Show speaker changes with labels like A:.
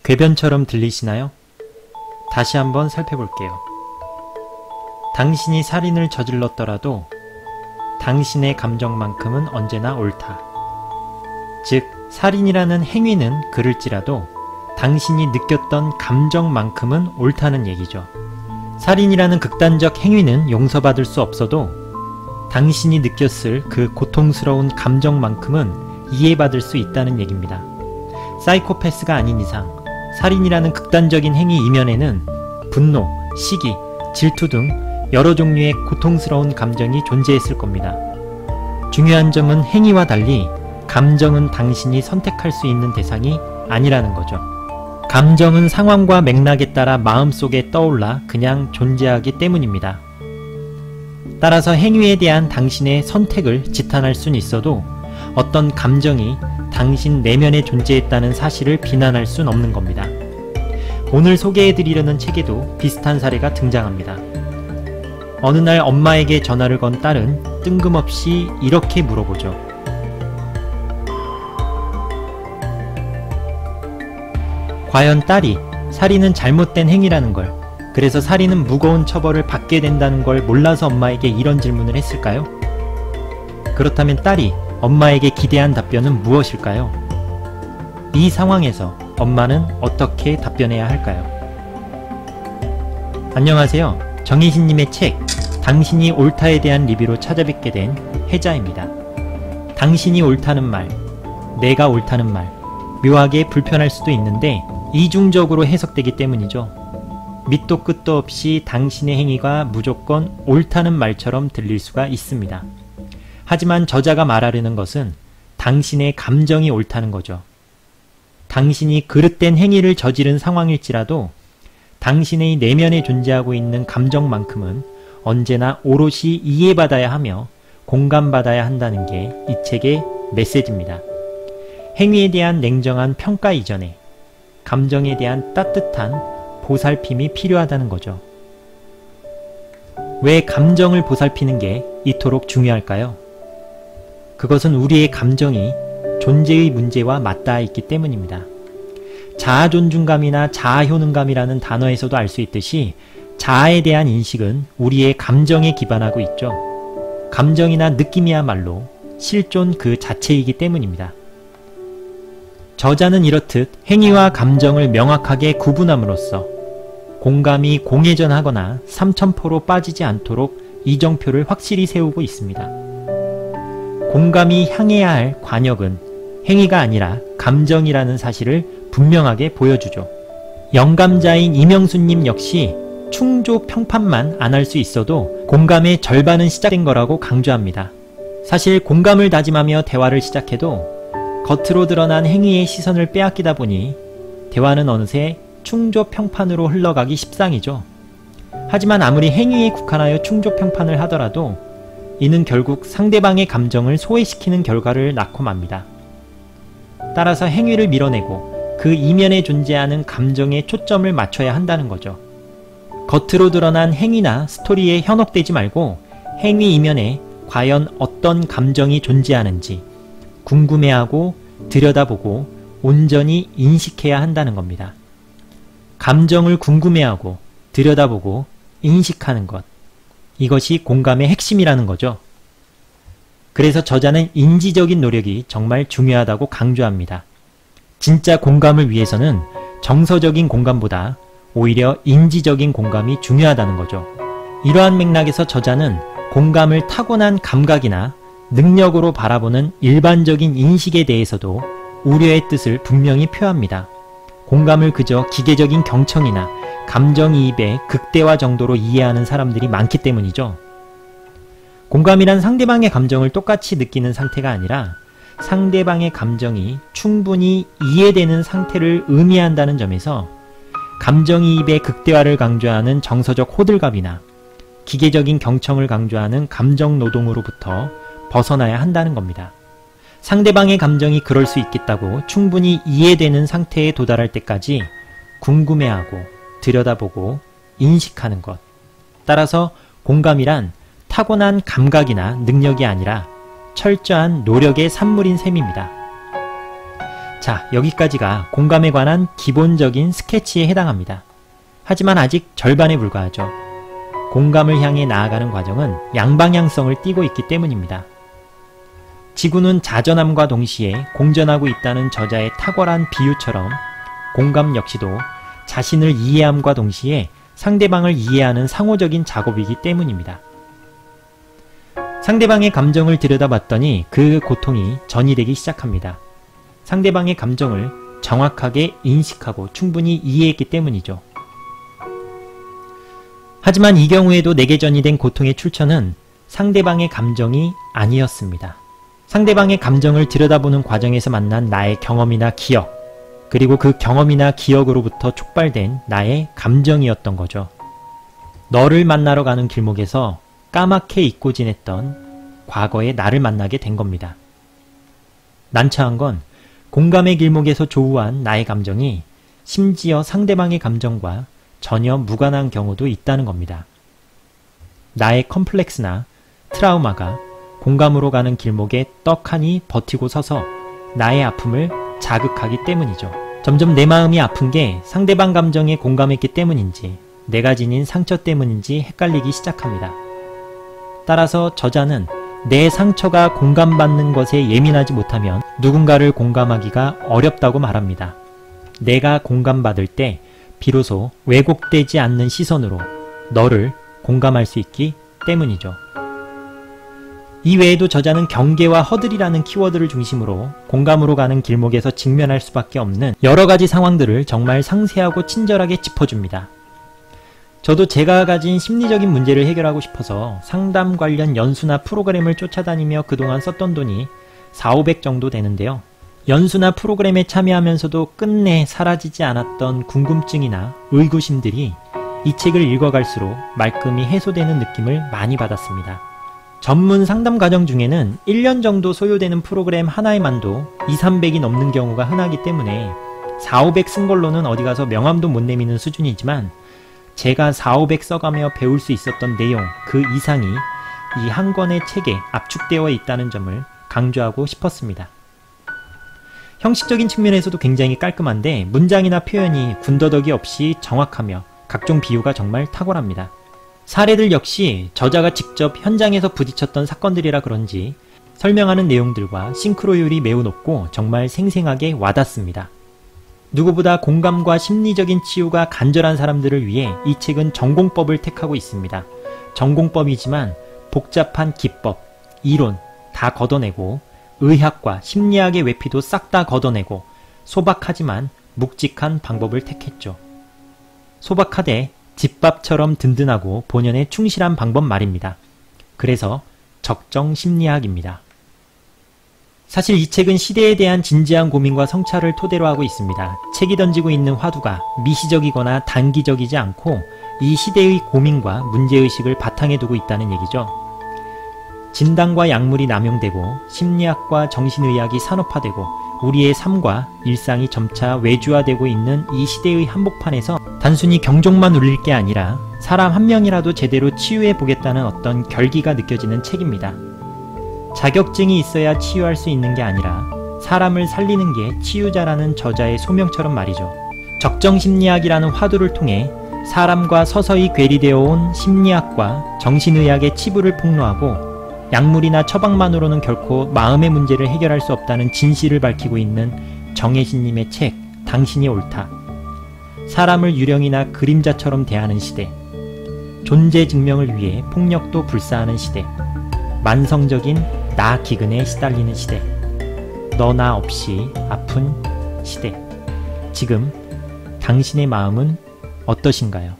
A: 궤변처럼 들리시나요? 다시 한번 살펴볼게요. 당신이 살인을 저질렀더라도 당신의 감정만큼은 언제나 옳다. 즉, 살인이라는 행위는 그럴지라도 당신이 느꼈던 감정만큼은 옳다는 얘기죠. 살인이라는 극단적 행위는 용서받을 수 없어도 당신이 느꼈을 그 고통스러운 감정만큼은 이해받을 수 있다는 얘기입니다. 사이코패스가 아닌 이상 살인이라는 극단적인 행위 이면에는 분노, 시기, 질투 등 여러 종류의 고통스러운 감정이 존재했을 겁니다. 중요한 점은 행위와 달리 감정은 당신이 선택할 수 있는 대상이 아니라는 거죠. 감정은 상황과 맥락에 따라 마음속에 떠올라 그냥 존재하기 때문입니다. 따라서 행위에 대한 당신의 선택을 지탄할 수는 있어도 어떤 감정이 당신 내면에 존재했다는 사실을 비난할 수는 없는 겁니다. 오늘 소개해드리려는 책에도 비슷한 사례가 등장합니다. 어느 날 엄마에게 전화를 건 딸은 뜬금없이 이렇게 물어보죠. 과연 딸이 살인은 잘못된 행위라는 걸, 그래서 살인은 무거운 처벌을 받게 된다는 걸 몰라서 엄마에게 이런 질문을 했을까요? 그렇다면 딸이 엄마에게 기대한 답변은 무엇일까요? 이 상황에서 엄마는 어떻게 답변해야 할까요? 안녕하세요. 정희신님의 책 당신이 옳다에 대한 리뷰로 찾아뵙게 된 혜자입니다. 당신이 옳다는 말, 내가 옳다는 말, 묘하게 불편할 수도 있는데 이중적으로 해석되기 때문이죠. 밑도 끝도 없이 당신의 행위가 무조건 옳다는 말처럼 들릴 수가 있습니다. 하지만 저자가 말하려는 것은 당신의 감정이 옳다는 거죠. 당신이 그릇된 행위를 저지른 상황일지라도 당신의 내면에 존재하고 있는 감정만큼은 언제나 오롯이 이해받아야 하며 공감받아야 한다는 게 이 책의 메시지입니다. 행위에 대한 냉정한 평가 이전에 감정에 대한 따뜻한 보살핌이 필요하다는 거죠. 왜 감정을 보살피는 게 이토록 중요할까요? 그것은 우리의 감정이 존재의 문제와 맞닿아 있기 때문입니다. 자아존중감이나 자아효능감이라는 단어에서도 알 수 있듯이 자아에 대한 인식은 우리의 감정에 기반하고 있죠. 감정이나 느낌이야말로 실존 그 자체이기 때문입니다. 저자는 이렇듯 행위와 감정을 명확하게 구분함으로써 공감이 공회전하거나 삼천포로 빠지지 않도록 이정표를 확실히 세우고 있습니다. 공감이 향해야 할 관역은 행위가 아니라 감정이라는 사실을 분명하게 보여주죠. 영감자인 이명수님 역시 충조 평판만 안 할 수 있어도 공감의 절반은 시작된 거라고 강조합니다. 사실 공감을 다짐하며 대화를 시작해도 겉으로 드러난 행위의 시선을 빼앗기다 보니 대화는 어느새 충조평판으로 흘러가기 십상이죠. 하지만 아무리 행위에 국한하여 충조평판을 하더라도 이는 결국 상대방의 감정을 소외시키는 결과를 낳고 맙니다. 따라서 행위를 밀어내고 그 이면에 존재하는 감정에 초점을 맞춰야 한다는 거죠. 겉으로 드러난 행위나 스토리에 현혹되지 말고 행위 이면에 과연 어떤 감정이 존재하는지 궁금해하고 들여다보고 온전히 인식해야 한다는 겁니다. 감정을 궁금해하고 들여다보고 인식하는 것, 이것이 공감의 핵심이라는 거죠. 그래서 저자는 인지적인 노력이 정말 중요하다고 강조합니다. 진짜 공감을 위해서는 정서적인 공감보다 오히려 인지적인 공감이 중요하다는 거죠. 이러한 맥락에서 저자는 공감을 타고난 감각이나 능력으로 바라보는 일반적인 인식에 대해서도 우려의 뜻을 분명히 표합니다. 공감을 그저 기계적인 경청이나 감정이입의 극대화 정도로 이해하는 사람들이 많기 때문이죠. 공감이란 상대방의 감정을 똑같이 느끼는 상태가 아니라 상대방의 감정이 충분히 이해되는 상태를 의미한다는 점에서 감정이입의 극대화를 강조하는 정서적 호들갑이나 기계적인 경청을 강조하는 감정노동으로부터 벗어나야 한다는 겁니다. 상대방의 감정이 그럴 수 있겠다고 충분히 이해되는 상태에 도달할 때까지 궁금해하고 들여다보고 인식하는 것. 따라서 공감이란 타고난 감각이나 능력이 아니라 철저한 노력의 산물인 셈입니다. 자, 여기까지가 공감에 관한 기본적인 스케치에 해당합니다. 하지만 아직 절반에 불과하죠. 공감을 향해 나아가는 과정은 양방향성을 띠고 있기 때문입니다. 지구는 자전함과 동시에 공전하고 있다는 저자의 탁월한 비유처럼 공감 역시도 자신을 이해함과 동시에 상대방을 이해하는 상호적인 작업이기 때문입니다. 상대방의 감정을 들여다봤더니 그 고통이 전이되기 시작합니다. 상대방의 감정을 정확하게 인식하고 충분히 이해했기 때문이죠. 하지만 이 경우에도 내게 전이된 고통의 출처는 상대방의 감정이 아니었습니다. 상대방의 감정을 들여다보는 과정에서 만난 나의 경험이나 기억, 그리고 그 경험이나 기억으로부터 촉발된 나의 감정이었던 거죠. 너를 만나러 가는 길목에서 까맣게 잊고 지냈던 과거의 나를 만나게 된 겁니다. 난처한 건 공감의 길목에서 조우한 나의 감정이 심지어 상대방의 감정과 전혀 무관한 경우도 있다는 겁니다. 나의 컴플렉스나 트라우마가 공감으로 가는 길목에 떡하니 버티고 서서 나의 아픔을 자극하기 때문이죠. 점점 내 마음이 아픈 게 상대방 감정에 공감했기 때문인지 내가 지닌 상처 때문인지 헷갈리기 시작합니다. 따라서 저자는 내 상처가 공감받는 것에 예민하지 못하면 누군가를 공감하기가 어렵다고 말합니다. 내가 공감받을 때 비로소 왜곡되지 않는 시선으로 너를 공감할 수 있기 때문이죠. 이 외에도 저자는 경계와 허들이라는 키워드를 중심으로 공감으로 가는 길목에서 직면할 수밖에 없는 여러 가지 상황들을 정말 상세하고 친절하게 짚어줍니다. 저도 제가 가진 심리적인 문제를 해결하고 싶어서 상담 관련 연수나 프로그램을 쫓아다니며 그동안 썼던 돈이 400-500 정도 되는데요. 연수나 프로그램에 참여하면서도 끝내 사라지지 않았던 궁금증이나 의구심들이 이 책을 읽어갈수록 말끔히 해소되는 느낌을 많이 받았습니다. 전문 상담 과정 중에는 1년 정도 소요되는 프로그램 하나에만도 200-300이 넘는 경우가 흔하기 때문에 400-500 쓴 걸로는 어디 가서 명함도 못 내미는 수준이지만 제가 400-500 써가며 배울 수 있었던 내용 그 이상이 이 한 권의 책에 압축되어 있다는 점을 강조하고 싶었습니다. 형식적인 측면에서도 굉장히 깔끔한데 문장이나 표현이 군더더기 없이 정확하며 각종 비유가 정말 탁월합니다. 사례들 역시 저자가 직접 현장에서 부딪혔던 사건들이라 그런지 설명하는 내용들과 싱크로율이 매우 높고 정말 생생하게 와닿습니다. 누구보다 공감과 심리적인 치유가 간절한 사람들을 위해 이 책은 전공법을 택하고 있습니다. 전공법이지만 복잡한 기법, 이론 다 걷어내고 의학과 심리학의 외피도 싹 다 걷어내고 소박하지만 묵직한 방법을 택했죠. 소박하되 집밥처럼 든든하고 본연에 충실한 방법 말입니다. 그래서 적정심리학입니다. 사실 이 책은 시대에 대한 진지한 고민과 성찰을 토대로 하고 있습니다. 책이 던지고 있는 화두가 미시적이거나 단기적이지 않고 이 시대의 고민과 문제의식을 바탕에 두고 있다는 얘기죠. 진단과 약물이 남용되고 심리학과 정신의학이 산업화되고 우리의 삶과 일상이 점차 외주화되고 있는 이 시대의 한복판에서 단순히 경종만 울릴 게 아니라 사람 한 명이라도 제대로 치유해보겠다는 어떤 결기가 느껴지는 책입니다. 자격증이 있어야 치유할 수 있는 게 아니라 사람을 살리는 게 치유자라는 저자의 소명처럼 말이죠. 적정심리학이라는 화두를 통해 사람과 서서히 괴리되어 온 심리학과 정신의학의 치부를 폭로하고 약물이나 처방만으로는 결코 마음의 문제를 해결할 수 없다는 진실을 밝히고 있는 정혜신님의 책 당신이 옳다. 사람을 유령이나 그림자처럼 대하는 시대, 존재 증명을 위해 폭력도 불사하는 시대, 만성적인 나 기근에 시달리는 시대, 너 나 없이 아픈 시대. 지금 당신의 마음은 어떠신가요?